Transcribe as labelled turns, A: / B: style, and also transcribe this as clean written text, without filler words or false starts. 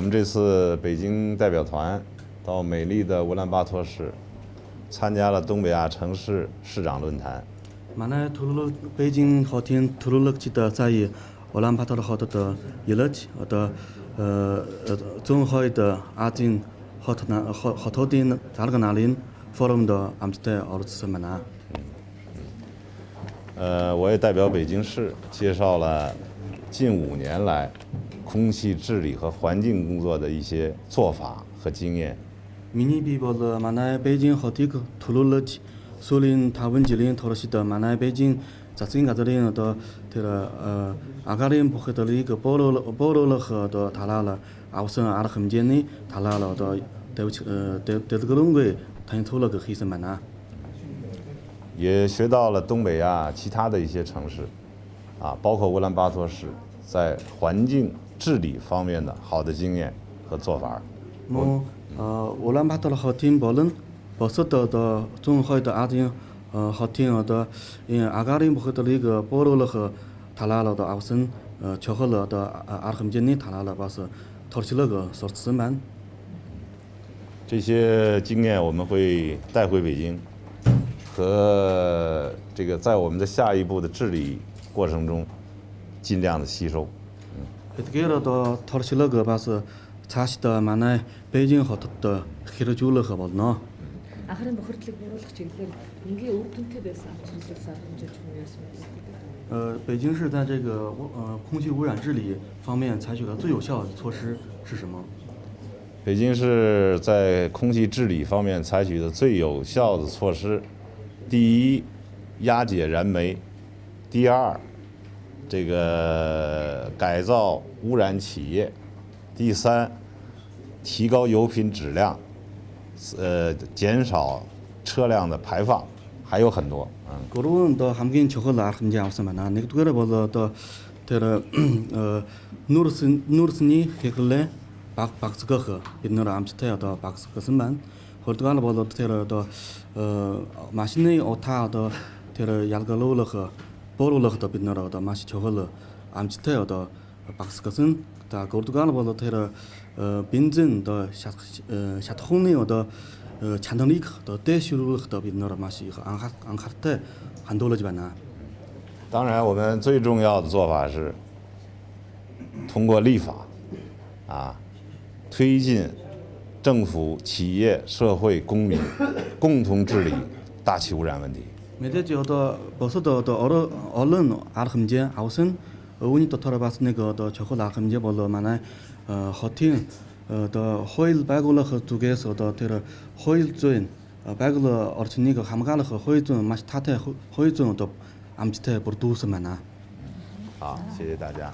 A: 我们这次北京代表团到美丽的乌兰巴托市，参加了东北亚城市市长论坛。
B: 만에 두루룩 베이징 허틴 두루룩 지다 사이 올란바토르 허더 일러치 어더 종허이더 아진 허토딘 자르가나린 포럼더 암스테 어르스마나。
A: 我也代表北京市介绍了近5年来空气治理和环境工作的一些做法和经验。
B: 미니비벌 만에 베이징 허티크 두루룩 솔린 타원질린 토르시더 만에 베이징 자싱가들린 어더 테라 아가린 보헤들리 그 보로르허더 달라라 아우선 아르흠제니 달라라 더 데드그롱괴 탄토르그 히스마나。
A: 也学到了东北亚其他的一些城市，包括乌兰巴托市在环境治理方面的好的经验和做法。
B: 울란바토르 허틴 벌은 버서더 종허이더 아진 허틴 어더 아가린 보헤들리 그 보로르허 달라라더 아우선 초허러더 아르흠제니 달라라 바서 토르실러그 소스만。
A: 这些经验我们会带回北京，和这个在我们的下一步的治理过程中尽量的吸收。
B: 그게라도 토르실러그 바서 차시더 만에 베이징 허터더 히르줄러허 볼노。
C: 아가린 бохирдлыг бууруулах чиглэлээр энгийн үр дүнтэй байсан авч үзүүлсэн хэмжээч юм яасан бэ？
B: 北京市在这个空气污染治理方面采取的最有效的措施是什么？
A: 北京市在空气治理方面采取的最有效的措施，第一，压解燃煤；第二，这个改造污染企业；第三，提高油品质量，减少车辆的排放，还有很多。
B: 그런 더 함긴 저걸 아름지 않습니다. 내가 두개를 벌어 더 테러 누르스니 해글래 박스거허 빛나라 암스테어 더 박스거스만 홀드갈 벌어 테러 더 마신의 오타 더 테러 얄갈로르허 보로르허 더 빛나라 더 마시 저걸 암스테어 더 박스거슨 다 고르갈 벌어 테러 빈진 더 샤트홍니 더 찬동릭 더 대슈르르 더 빛나라 마시 안카르테 한돌러지바나。
A: 当然，我们最重要的做法是通过立法，推进政府、企业、社会、公民共同治理大气污染问题。
B: 메데지어도 버서도 얼른 알흠제 아우슨 우니 또 털어봤으니까 더 저거 알흠제 벌로 만에 허팅 더 호일 바글러 두개서 더 테러 호일 준 바글러 어르니가 함가러 호일 준 마시 타테 호일 준도 암지테 버두스마나。
A: 好，谢谢大家。